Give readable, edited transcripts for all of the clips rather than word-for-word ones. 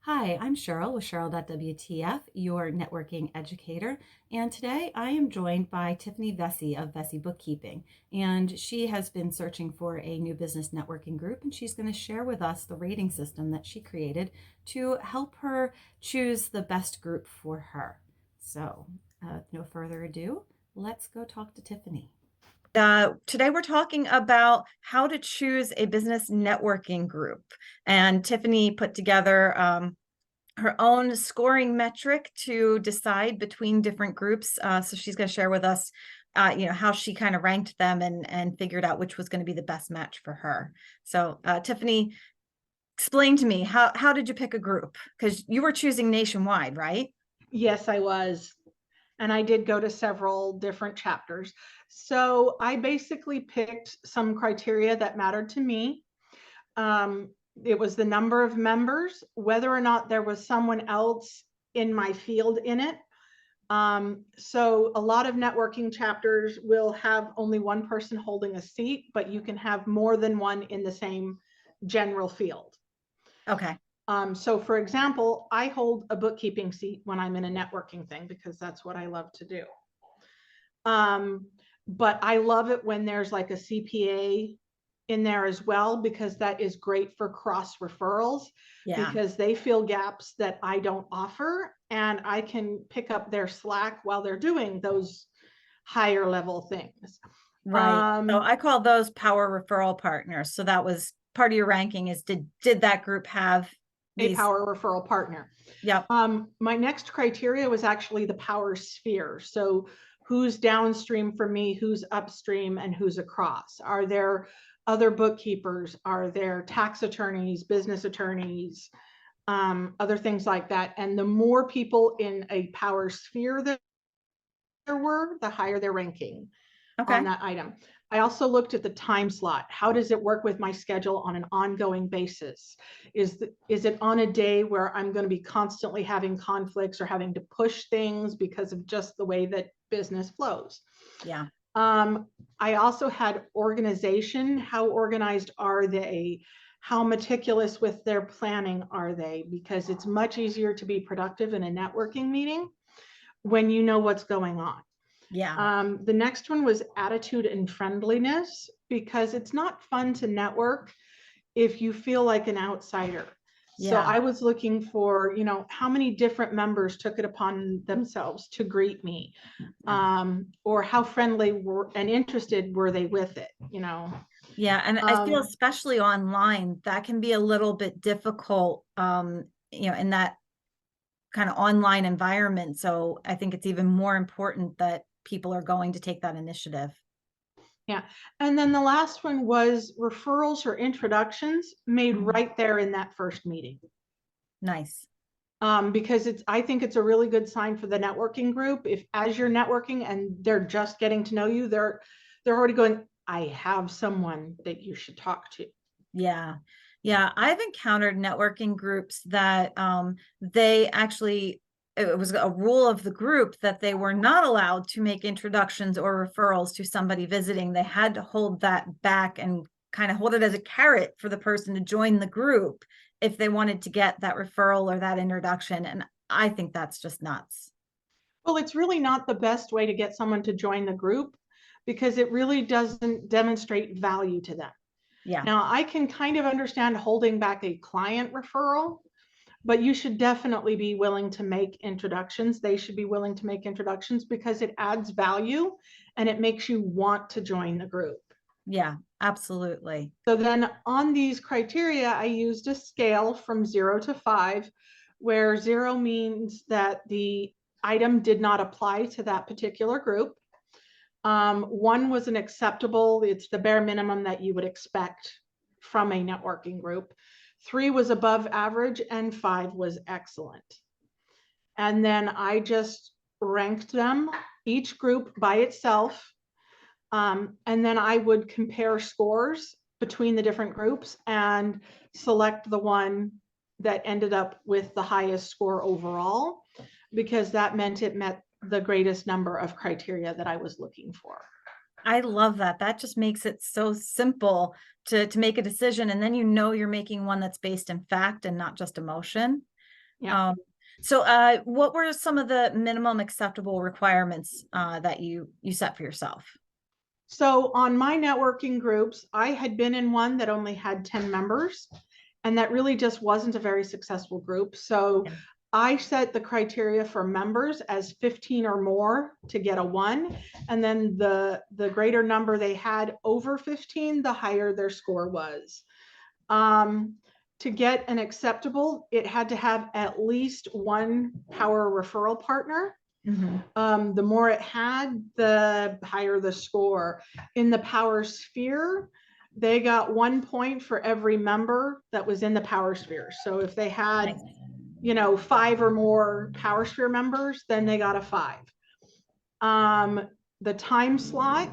Hi, I'm Cheryl with Cheryl.wTf, your networking educator. And today I am joined by Tiffany Vessey of Vessey Bookkeeping. And she has been searching for a new business networking group, and she's going to share with us the rating system that she created to help her choose the best group for her. So, no further ado, let's go talk to Tiffany. Today we're talking about how to choose a business networking group. And Tiffany put together her own scoring metric to decide between different groups. So she's going to share with us, how she kind of ranked them and figured out which was going to be the best match for her. So Tiffany, explain to me, how did you pick a group? Because you were choosing nationwide, right? Yes, I was. And I did go to several different chapters. So I basically picked some criteria that mattered to me. It was the number of members, whether or not there was someone else in my field in it. So a lot of networking chapters will have only one person holding a seat, but you can have more than one in the same general field. Okay. So for example, I hold a bookkeeping seat when I'm in a networking thing because that's what I love to do. But I love it when there's like a CPA in there as well, because that is great for cross referrals. Yeah. Because they fill gaps that I don't offer, and I can pick up their slack while they're doing those higher level things. Right. So I call those power referral partners. So that was part of your ranking, is did that group have a power referral partner? Yep. My next criteria was actually the power sphere. So who's downstream from me, who's upstream, and who's across? Are there other bookkeepers? Are there tax attorneys, business attorneys, other things like that? And the more people in a power sphere there were, the higher their ranking on that item. I also looked at the time slot. How does it work with my schedule on an ongoing basis? Is it on a day where I'm going to be constantly having conflicts or having to push things because of just the way that business flows? Yeah. I also had organization. How organized are they? How meticulous with their planning are they? Because it's much easier to be productive in a networking meeting when you know what's going on. Yeah. The next one was attitude and friendliness, because it's not fun to network if you feel like an outsider. So Yeah. I was looking for, how many different members took it upon themselves to greet me, or how friendly and interested were they with it, Yeah. And I feel especially online, that can be a little bit difficult, in that kind of online environment. So I think it's even more important that people are going to take that initiative. Yeah. And then the last one was referrals or introductions made right there in that first meeting. Nice. Because I think it's a really good sign for the networking group. If as you're networking and they're just getting to know you, they're already going, I have someone that you should talk to. Yeah. Yeah. I've encountered networking groups that they actually, it was a rule of the group that they were not allowed to make introductions or referrals to somebody visiting. They had to hold that back and kind of hold it as a carrot for the person to join the group if they wanted to get that referral or that introduction. And I think that's just nuts. Well, it's really not the best way to get someone to join the group, because it really doesn't demonstrate value to them. Yeah. Now, I can kind of understand holding back a client referral, but you should definitely be willing to make introductions. They should be willing to make introductions, because it adds value and it makes you want to join the group. Yeah, absolutely. So then on these criteria, I used a scale from 0 to 5, where 0 means that the item did not apply to that particular group. 1 was an acceptable, it's the bare minimum that you would expect from a networking group. 3 was above average, and 5 was excellent. And then I just ranked them, each group by itself. And then I would compare scores between the different groups and select the one that ended up with the highest score overall, because that meant it met the greatest number of criteria that I was looking for. I love that. That just makes it so simple to make a decision, and then you're making one that's based in fact and not just emotion. Yeah. Um, so what were some of the minimum acceptable requirements that you set for yourself? So on my networking groups, I had been in one that only had 10 members, and that really just wasn't a very successful group. So Yeah. I set the criteria for members as 15 or more to get a 1. And then the greater number they had over 15, the higher their score was. Um, to get an acceptable, it had to have at least one power referral partner. Mm-hmm. The more it had, the higher the score. In the power sphere, they got 1 point for every member that was in the power sphere. So if they had, Nice. 5 or more power sphere members, then they got a 5. The time slot,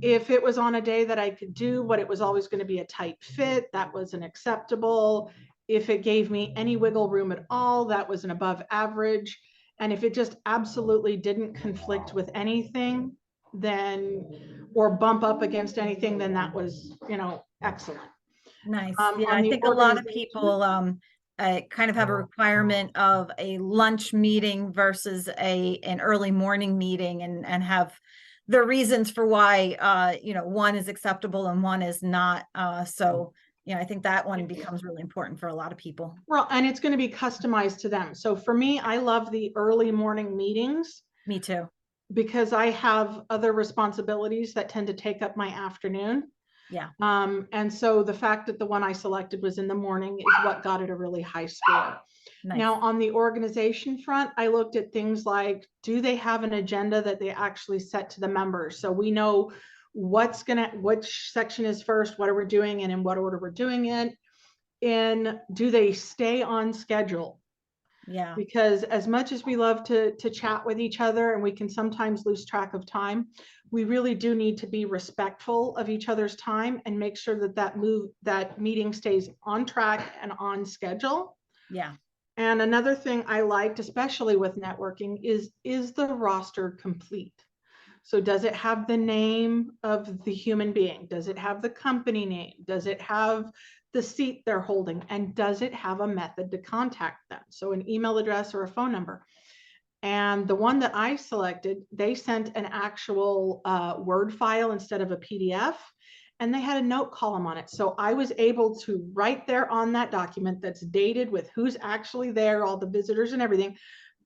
if it was on a day that I could do, but it was always going to be a tight fit, that was an acceptable. If it gave me any wiggle room at all, that was an above average. And if it just absolutely didn't conflict with anything, then, or bump up against anything, then that was, excellent. Nice. Yeah, On I the think a lot of organization, people kind of have a requirement of a lunch meeting versus an early morning meeting, and have the reasons for why one is acceptable and one is not. So I think that one becomes really important for a lot of people. well, and it's going to be customized to them. So for me, I love the early morning meetings Me too. because I have other responsibilities that tend to take up my afternoon. Yeah. And so the fact that the one I selected was in the morning is what got it a really high score. Nice. Now, on the organization front, I looked at things like, do they have an agenda that they actually set to the members? So we know which section is first, what are we doing, and in what order we're doing it. And do they stay on schedule? Yeah. Because as much as we love to chat with each other and we can sometimes lose track of time, we really do need to be respectful of each other's time and make sure that that meeting stays on track and on schedule. Yeah. And another thing I liked, especially with networking, is the roster complete? So does it have the name of the human being? Does it have the company name? Does it have the seat they're holding? And does it have a method to contact them? So an email address or a phone number. And the one that I selected, they sent an actual Word file instead of a PDF. And they had a note column on it. So I was able to write there on that document that's dated with who's actually there, all the visitors and everything.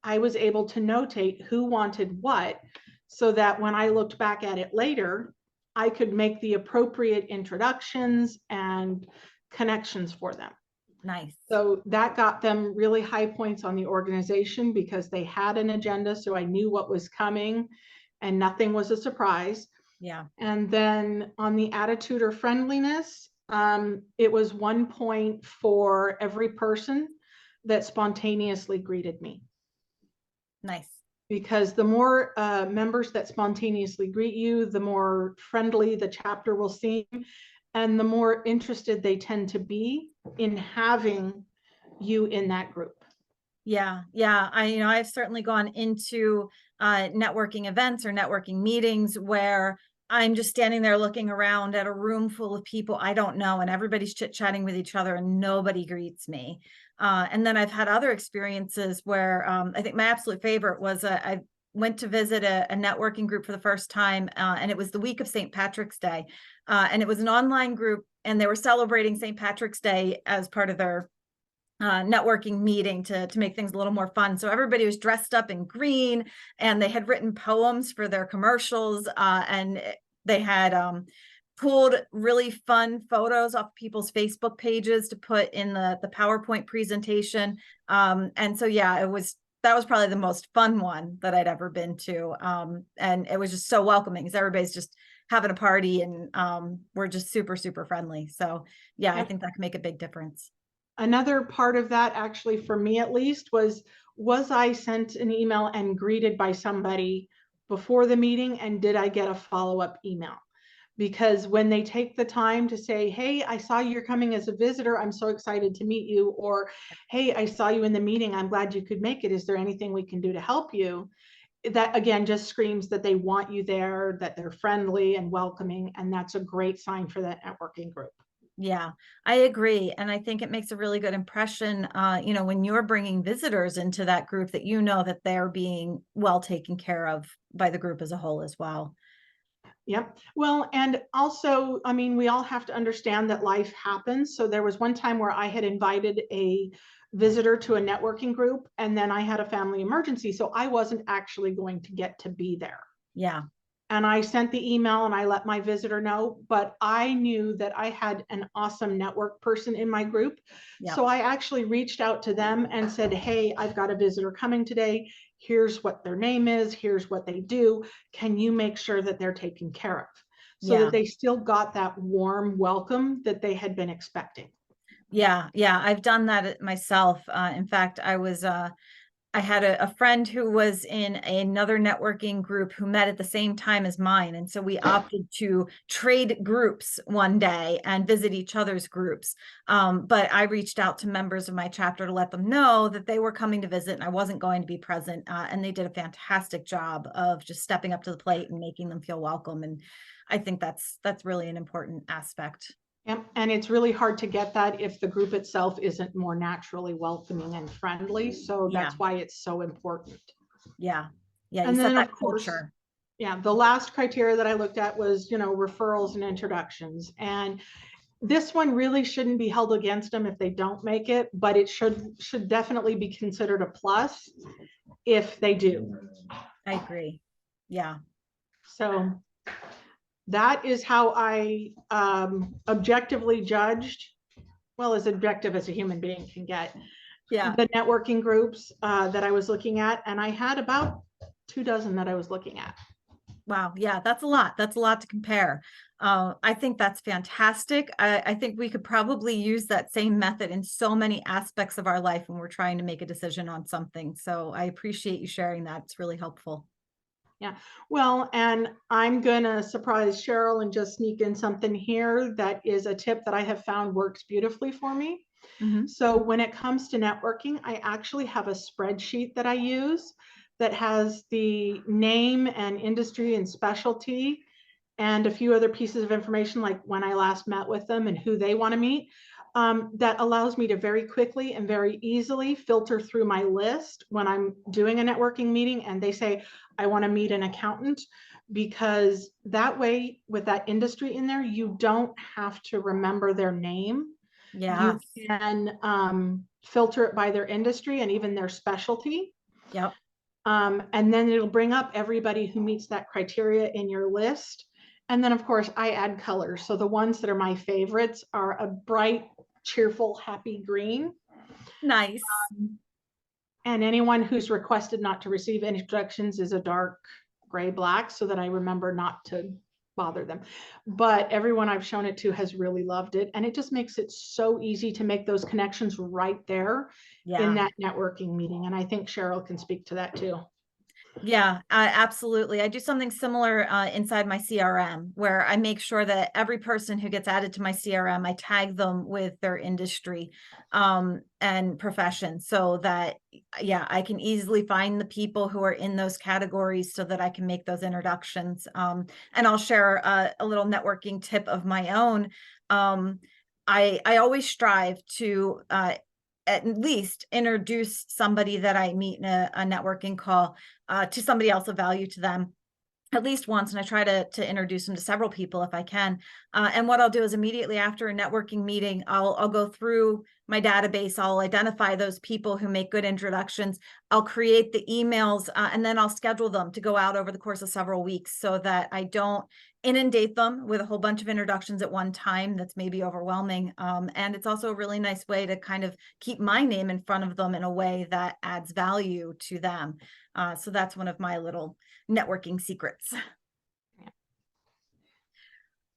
I was able to notate who wanted what, so that when I looked back at it later, I could make the appropriate introductions and connections for them. Nice. So that got them really high points on the organization because they had an agenda. So I knew what was coming and nothing was a surprise. Yeah. And then on the attitude or friendliness, it was 1 point for every person that spontaneously greeted me. Nice. Because the more members that spontaneously greet you, the more friendly the chapter will seem, and the more interested they tend to be in having you in that group. Yeah, yeah. I've certainly gone into networking events or networking meetings where I'm just standing there looking around at a room full of people I don't know, and everybody's chit-chatting with each other and nobody greets me. And then I've had other experiences where I think my absolute favorite was I went to visit a networking group for the first time, and it was the week of St. Patrick's Day. And it was an online group, and they were celebrating St. Patrick's Day as part of their networking meeting to make things a little more fun. So everybody was dressed up in green, and they had written poems for their commercials, and they had pulled really fun photos off people's Facebook pages to put in the PowerPoint presentation. And so yeah, that was probably the most fun one that I'd ever been to. And it was just so welcoming because everybody's just having a party, and we're just super, super friendly. So yeah, I Yep. think that can make a big difference. Another part of that, actually, for me at least, was I sent an email and greeted by somebody before the meeting, and did I get a follow-up email? Because when they take the time to say, hey, I saw you're coming as a visitor, I'm so excited to meet you, or hey, I saw you in the meeting, I'm glad you could make it, is there anything we can do to help you? that again just screams that they want you there, that they're friendly and welcoming, and that's a great sign for that networking group. Yeah, I agree. And I think it makes a really good impression, when you're bringing visitors into that group, that that they're being well taken care of by the group as a whole as well. Yep. Well, and also, I mean, we all have to understand that life happens. So there was one time where I had invited a visitor to a networking group, and then I had a family emergency. So I wasn't actually going to get to be there. Yeah. And I sent the email and I let my visitor know, but I knew that I had an awesome network person in my group. Yeah. So I actually reached out to them and said, hey, I've got a visitor coming today. Here's what their name is. Here's what they do. Can you make sure that they're taken care of? So Yeah. that they still got that warm welcome that they had been expecting. Yeah. Yeah. I've done that myself. In fact, I had a friend who was in another networking group who met at the same time as mine. And so we opted to trade groups one day and visit each other's groups. But I reached out to members of my chapter to let them know that they were coming to visit and I wasn't going to be present. And they did a fantastic job of just stepping up to the plate and making them feel welcome. And I think that's really an important aspect. Yep. And it's really hard to get that if the group itself isn't more naturally welcoming and friendly. So Yeah. that's why it's so important. Yeah. Yeah. You And set then, that of course, culture. yeah, the last criteria that I looked at was, referrals and introductions. And this one really shouldn't be held against them if they don't make it, but it should definitely be considered a plus if they do. I agree. Yeah. So that is how I objectively judged, well, as objective as a human being can get, Yeah. the networking groups that I was looking at. And I had about 24 that I was looking at. Wow. Yeah, that's a lot. That's a lot to compare. I think that's fantastic. I think we could probably use that same method in so many aspects of our life when we're trying to make a decision on something. So I appreciate you sharing that. It's really helpful. Yeah. Well, and I'm going to surprise Cheryl and just sneak in something here that is a tip that I have found works beautifully for me. Mhm. So when it comes to networking, I actually have a spreadsheet that I use that has the name and industry and specialty and a few other pieces of information, like when I last met with them and who they want to meet. That allows me to very quickly and very easily filter through my list when I'm doing a networking meeting and they say, I want to meet an accountant, because that way, with that industry in there, you don't have to remember their name. You Yes. can filter it by their industry and even their specialty. Yep. And then it'll bring up everybody who meets that criteria in your list. And then, of course, I add colors. So the ones that are my favorites are a bright, cheerful, happy green. Nice. And anyone who's requested not to receive introductions is a dark gray black, so that I remember not to bother them. But everyone I've shown it to has really loved it. And it just makes it so easy to make those connections right there in Yeah. that networking meeting. And I think Cheryl can speak to that too. Yeah, absolutely. I do something similar inside my CRM where I make sure that every person who gets added to my CRM, I tag them with their industry and profession so that, yeah, I can easily find the people who are in those categories so that I can make those introductions. And I'll share a little networking tip of my own. I always strive to at least introduce somebody that I meet in a networking call to somebody else of value to them at least once. And I try to introduce them to several people if I can. And what I'll do is immediately after a networking meeting, I'll go through my database. I'll identify those people who make good introductions. I'll create the emails and then I'll schedule them to go out over the course of several weeks so that I don't inundate them with a whole bunch of introductions at one time. That's maybe overwhelming. And it's also a really nice way to kind of keep my name in front of them in a way that adds value to them. So that's one of my little networking secrets.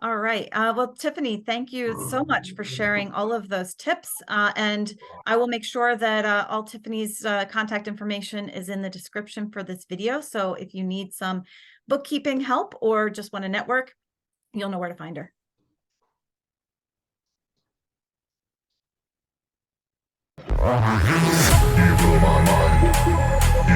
All right. Well, Tiffany, thank you so much for sharing all of those tips. And I will make sure that all Tiffany's contact information is in the description for this video. So if you need some bookkeeping help or just want to network, you'll know where to find her. You blow my mind.